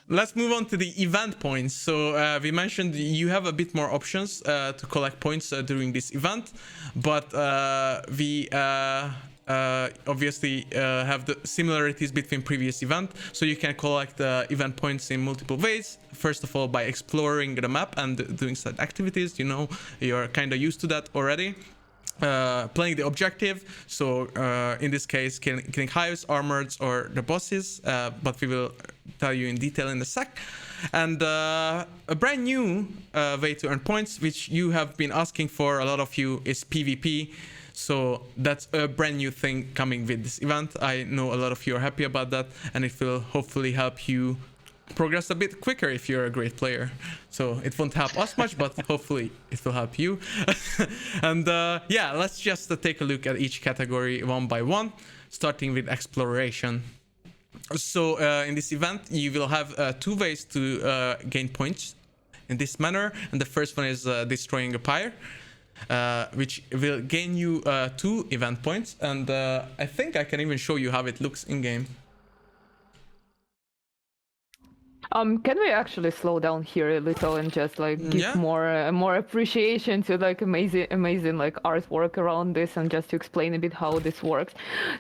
Let's move on to the event points. So we mentioned you have a bit more options to collect points during this event, but we obviously have the similarities between previous event. So you can collect event points in multiple ways. First of all, by exploring the map and doing such activities. You know, you're kind of used to that already. Playing the objective, so in this case killing hives, armors, or the bosses, but we will tell you in detail in a sec. And a brand new way to earn points, which you have been asking for, a lot of you, is PvP. So that's a brand new thing coming with this event. I know a lot of you are happy about that, and it will hopefully help you progress a bit quicker if you're a great player. So it won't help us much, but hopefully it will help you. And yeah, let's just take a look at each category one by one, starting with exploration. So in this event, you will have two ways to gain points in this manner. And the first one is destroying a pyre, which will gain you 2 event points. And I think I can even show you how it looks in game. Can we actually slow down here a little and just like give more appreciation to like amazing like artwork around this, and just to explain a bit how this works?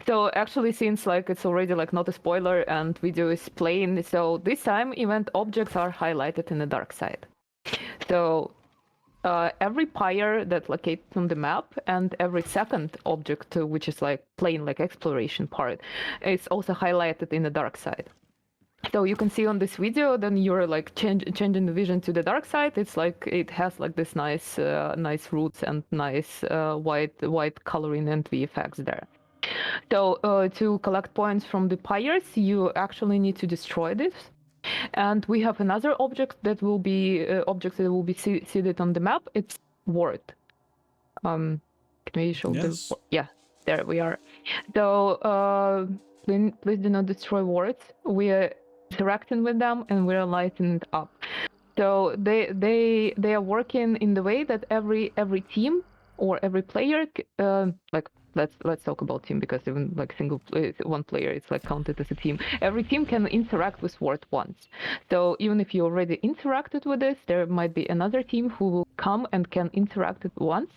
So actually, since like it's already like not a spoiler and video is playing, so this time event objects are highlighted in the dark side. So every pyre that locates on the map and every second object, which is like plain like exploration part, is also highlighted in the dark side. So you can see on this video, then you're like changing the vision to the dark side. It's like it has like this nice roots and nice white coloring and VFX there. So to collect points from the pyres, you actually need to destroy this. And we have another object that will be seated on the map. It's ward. Can we show Yes. Yeah, there we are. So please do not destroy wards. We are interacting with them and we're lighting it up. So they are working in the way that every team or every player like let's talk about team, because even like one player is like counted as a team. Every team can interact with ward once. So even if you already interacted with this, there might be another team who will come and can interact it once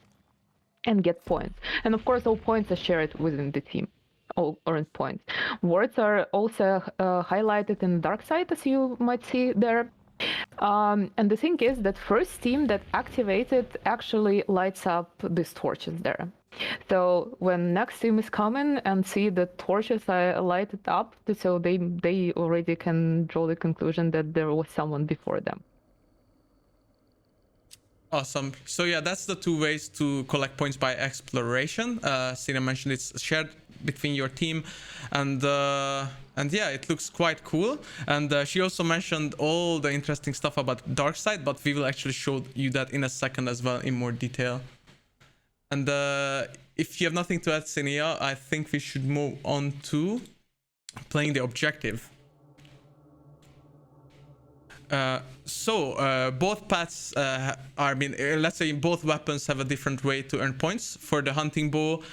and get points. And of course, all points are shared within the team. All earned points. Wards are also highlighted in the dark side, as you might see there. And the thing is that first team that activated actually lights up these torches there. So when next team is coming and see the torches are lighted up, so they already can draw the conclusion that there was someone before them. Awesome. So yeah, that's the 2 ways to collect points by exploration. Sina mentioned it's shared between your team, and yeah, it looks quite cool. And she also mentioned all the interesting stuff about dark side, but we will actually show you that in a second as well in more detail. And if you have nothing to add, Sinia, I think we should move on to playing the objective. So both paths let's say both weapons have a different way to earn points. For the hunting bow,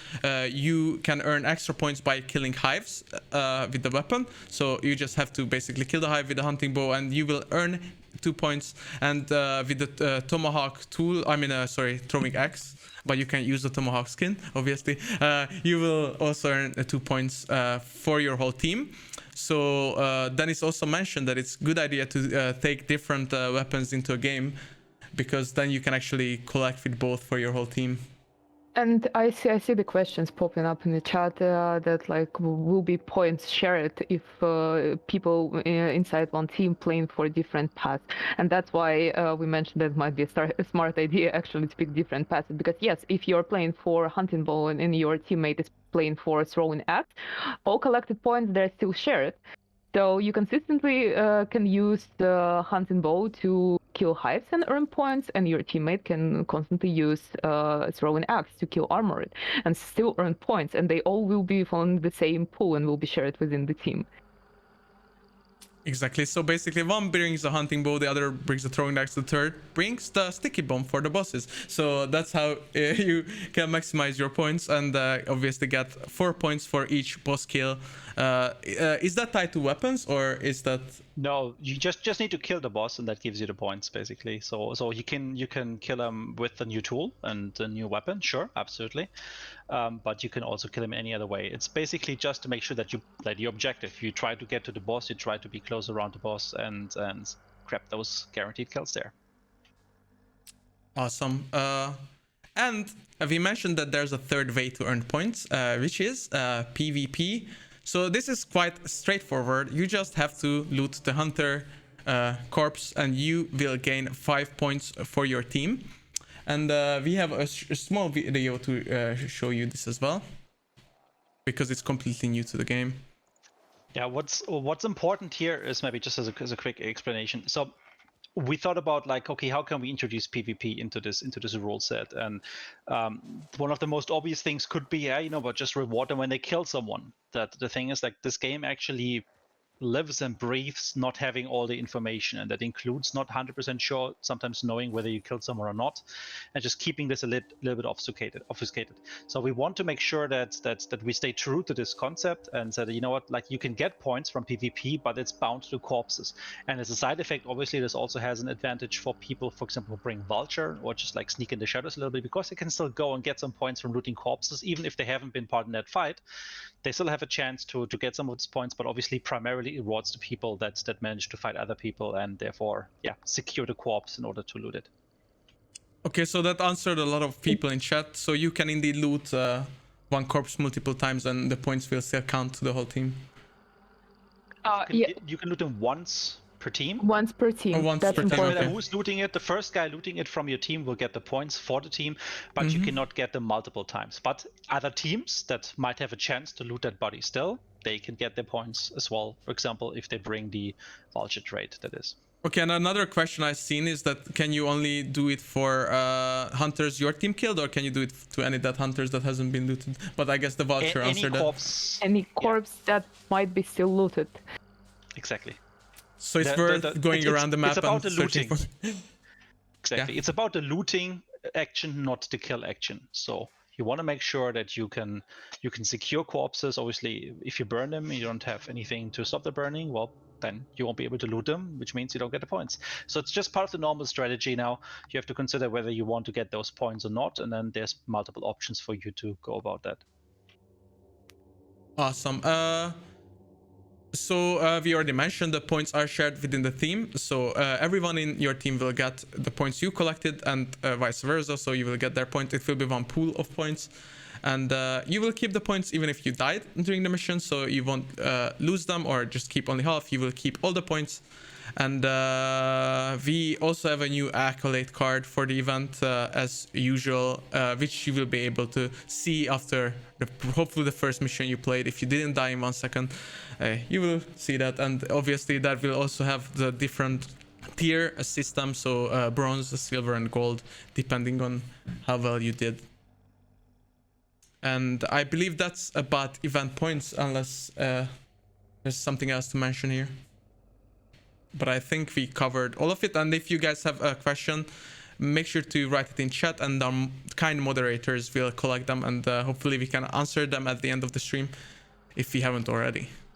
you can earn extra points by killing hives with the weapon. So you just have to basically kill the hive with the hunting bow and you will earn 2 points. And with the tomahawk tool, throwing axe, but you can use the tomahawk skin, obviously, you will also earn 2 points for your whole team. So Dennis also mentioned that it's a good idea to take different weapons into a game, because then you can actually collect with both for your whole team. And I see the questions popping up in the chat that like will be points shared if people inside one team playing for different paths, and that's why we mentioned that it might be a smart idea actually to pick different paths, because yes, if you're playing for hunting bow and your teammate is playing for throwing axe, all collected points they're still shared. So you consistently can use the hunting bow to kill hives and earn points, and your teammate can constantly use throwing axe to kill armored and still earn points, and they all will be from the same pool and will be shared within the team. Exactly. So basically, one brings a hunting bow, the other brings a throwing axe, the third brings the sticky bomb for the bosses. So that's how you can maximize your points, and obviously get 4 points for each boss kill. Is that tied to weapons, or is that? No, you just need to kill the boss, and that gives you the points basically. So you can kill him with the new tool and the new weapon, sure, absolutely. But you can also kill him any other way. It's basically just to make sure that you play the objective. You try to get to the boss, you try to be close around the boss, and grab those guaranteed kills there. Awesome. And we mentioned that there's a third way to earn points, which is PvP. So this is quite straightforward. You just have to loot the hunter corpse, and you will gain 5 points for your team. And we have a small video to show you this as well, because it's completely new to the game. Yeah, what's important here is maybe just as a quick explanation. So we thought about like, okay, how can we introduce PvP into this rule set? And one of the most obvious things could be, but just reward them when they kill someone. That the thing is, like, this game actually lives and breathes not having all the information, and that includes not 100% sure, sometimes knowing whether you killed someone or not, and just keeping this a little bit obfuscated. So we want to make sure that we stay true to this concept, and that, you know what, like, you can get points from PvP, but it's bound to corpses. And as a side effect, obviously this also has an advantage for people, for example, who bring Vulture or just like sneak in the shadows a little bit, because they can still go and get some points from looting corpses, even if they haven't been part in that fight. They still have a chance to get some of these points, but obviously primarily it rewards the people that manage to fight other people, and therefore, secure the corpse in order to loot it. Okay, so that answered a lot of people in chat. So you can indeed loot one corpse multiple times, and the points will still count to the whole team. You can loot them once per team. Once per team. Oh, once That's per team, important. okay. Who's looting it? The first guy looting it from your team will get the points for the team, but you cannot get them multiple times. But other teams that might have a chance to loot that body still, they can get their points as well. For example, if they bring the Vulture trait, that is. Okay, and another question I've seen is that can you only do it for hunters your team killed, or can you do it to any dead hunters that hasn't been looted? But I guess the Vulture answered that. Any corpse that might be still looted. Exactly. So it's worth going around the map and searching for... Exactly. Yeah. It's about the looting action, not the kill action. So you want to make sure that you can secure corpses. Obviously, if you burn them, you don't have anything to stop the burning, well, then you won't be able to loot them, which means you don't get the points. So it's just part of the normal strategy now. You have to consider whether you want to get those points or not, and then there's multiple options for you to go about that. Awesome. So we already mentioned the points are shared within the team. So everyone in your team will get the points you collected, and vice versa. So you will get their point. It will be one pool of points. And you will keep the points even if you died during the mission. So you won't lose them or just keep only half. You will keep all the points. And we also have a new accolade card for the event as usual, which you will be able to see after hopefully the first mission you played. If you didn't die in 1 second, you will see that. And obviously that will also have the different tier system, so bronze, silver and gold, depending on how well you did. And I believe that's about event points, unless there's something else to mention here. But I think we covered all of it. And if you guys have a question, make sure to write it in chat, and our kind moderators will collect them, and hopefully we can answer them at the end of the stream if we haven't already.